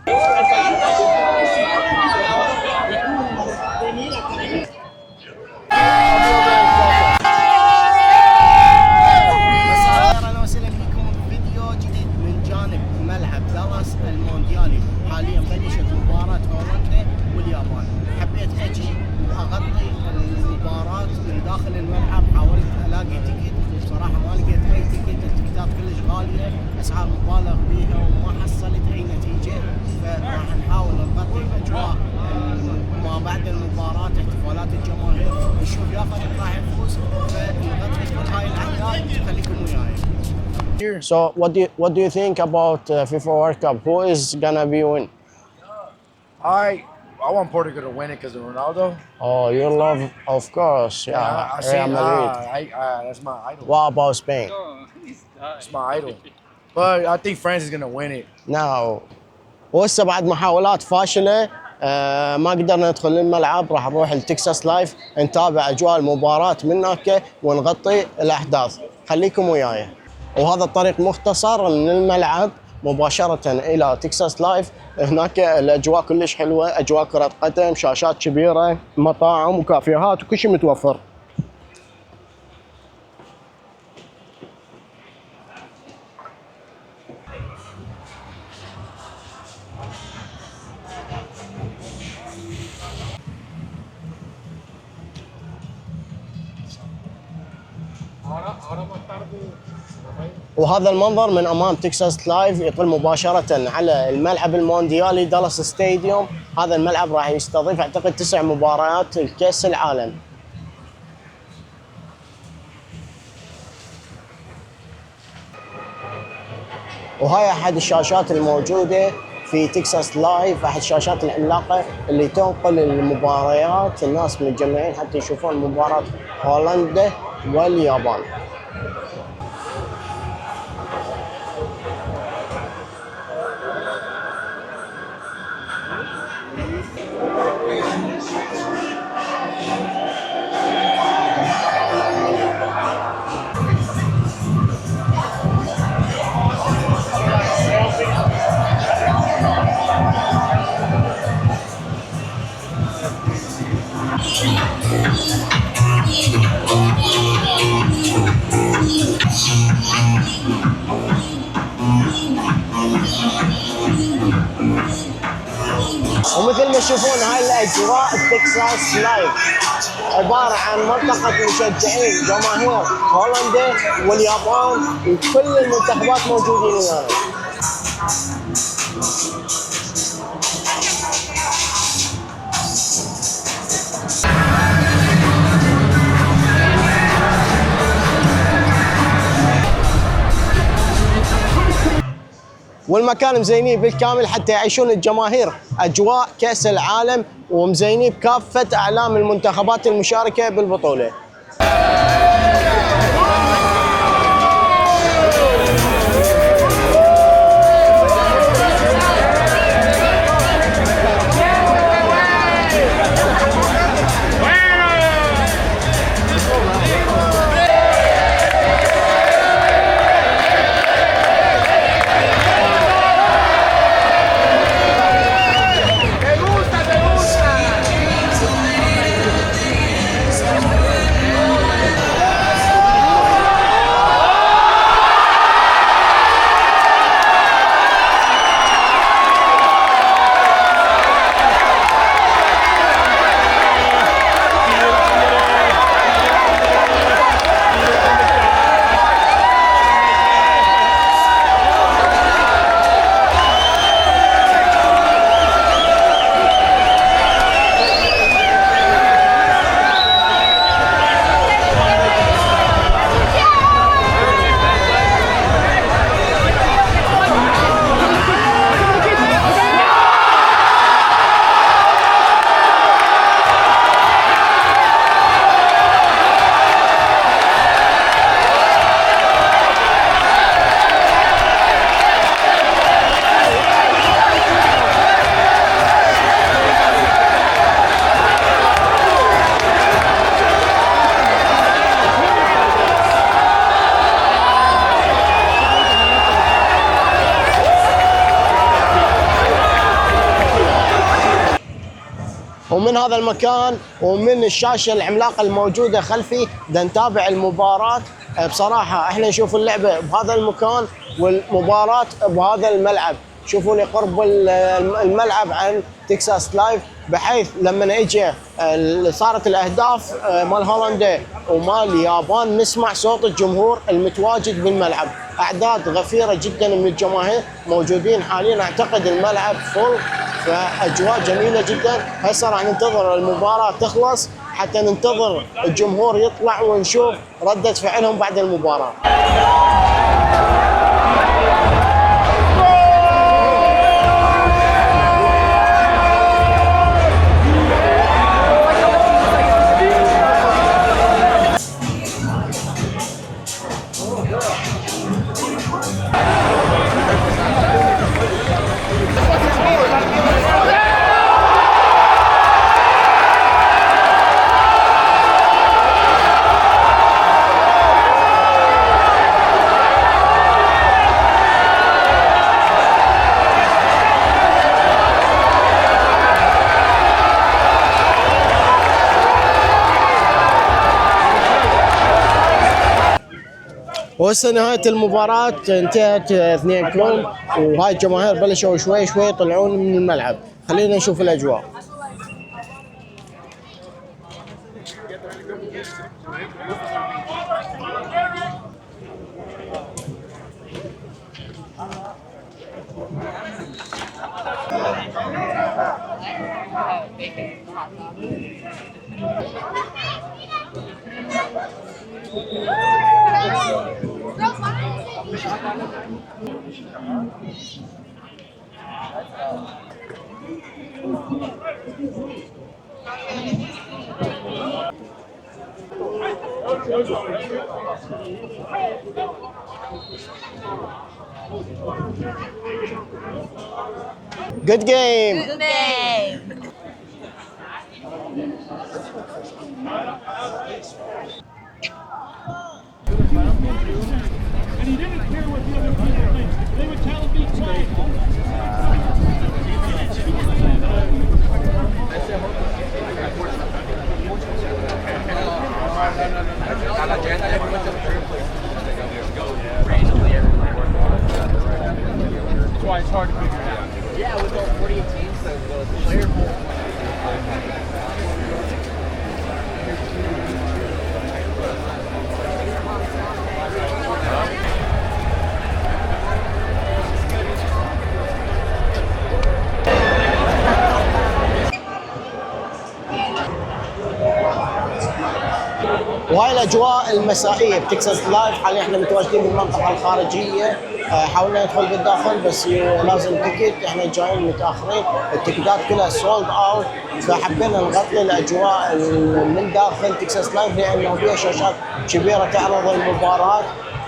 اهلا وسهلا بكم فيديو جديد من جانب ملعب دالاس المونديالي. حاليا بلشت مباراة هولندا واليابان. حبيت اجي واغطي المباراة من داخل الملعب. حاولت الاقي تيكت، بصراحة ما لقيت اي تيكت، التيكتات كلش غالية، اسعار مبالغ بيها وما حصلت اي نتيجة. فراح نحاول نغطي اجواء ما بعد المباراة، احتفالات الجماهير، نشوف يا فريق راح يفوز، فنغطي كل هاي الاحداث. خليكم وياي. So what do you think about FIFA World Cup? Who is gonna be win? I want Portugal to win it because of Ronaldo. Oh, you love, of course, I see. Real Madrid. That's my idol. What about Spain? That's my idol. But I think France is gonna win it. Now, وهسه بعد محاولات فاشلة ما قدرنا ندخل للملعب. راح نروح لتكساس لايف نتابع أجواء المباراة من هناك ونغطي الأحداث. خليكم وياي. وهذا الطريق مختصر من الملعب مباشرة إلى تكساس لايف. هناك الأجواء كلش حلوة، أجواء كرة قدم، شاشات كبيرة، مطاعم وكافيهات وكل شيء متوفر. وهذا المنظر من امام تكساس لايف يطل مباشره على الملعب المونديالي دالاس ستاديوم. هذا الملعب راح يستضيف اعتقد 9 مباريات الكاس العالم. وهاي احد الشاشات الموجوده في تكساس لايف، احد الشاشات العملاقه اللي تنقل المباريات، الناس متجمعين حتى يشوفون مباراه هولندا واليابان. ومثل ما تشوفون هاي الاجواء تكساس لايف عباره عن منطقه مشجعين جماهير هولندا واليابان وكل المنتخبات موجودين هنا. والمكان مزينين بالكامل حتى يعيشون الجماهير اجواء كاس العالم، ومزينين بكافه اعلام المنتخبات المشاركه بالبطوله. ومن هذا المكان ومن الشاشه العملاقه الموجوده خلفي بدنا نتابع المباراه. بصراحه احنا نشوف اللعبه بهذا المكان والمباراه بهذا الملعب. شوفوا لي قرب الملعب عن تكساس لايف، بحيث لما اجى صارت الاهداف مال هولندا ومال اليابان نسمع صوت الجمهور المتواجد بالملعب. اعداد غفيره جدا من الجماهير موجودين حاليا، اعتقد الملعب فل، فاجواء جميله جدا. هسه راح ننتظر المباراه تخلص حتى ننتظر الجمهور يطلع ونشوف رده فعلهم بعد المباراه. وهسه نهاية المباراة انتهت 2-2، وهاي الجماهير بلشوا شوي شوي يطلعون من الملعب. خلينا نشوف الأجواء. Good game. Good game. And he didn't care what the other people think. They would tell him be quiet. That's why it's hard to figure it out. Yeah, with all 48 teams, the player pool. وهاي الاجواء المسائيه بتكساس لايف. حاليا احنا متواجدين بالمنطقه الخارجيه، حاولنا ندخل بالداخل بس لازم تيكت، احنا جايين متاخرين، التيكتات كلها سولد اوت، فحبينا نغطي الاجواء من داخل تكساس لايف لانه فيها شاشات كبيره تعرض المباراه،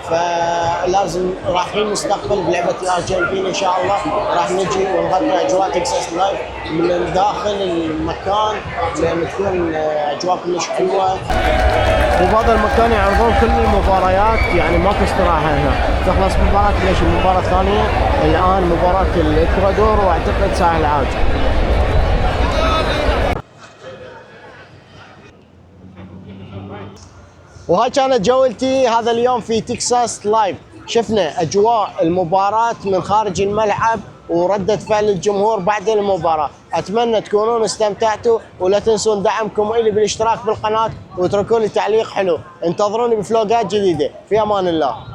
فلازم راح في المستقبل بلعبه الارجنتين ان شاء الله راح نجي ونغطي اجواء تكساس لايف من داخل المكان لان تكون اجواء كلش حلوه. وبهذا المكان يعرضون كل المباريات، يعني ماكو استراحه هنا. تخلص مباراه ليش المباراه الثانيه الان مباراه الاكوادور واعتقد ساعه العاج. وهاي كانت جولتي هذا اليوم في تكساس لايف. شفنا اجواء المباراة من خارج الملعب وردة فعل الجمهور بعد المباراة. اتمنى تكونون استمتعتوا، ولا تنسون دعمكم الي بالاشتراك بالقناة واتركوا لي تعليق حلو. انتظروني بفلوقات جديدة. في امان الله.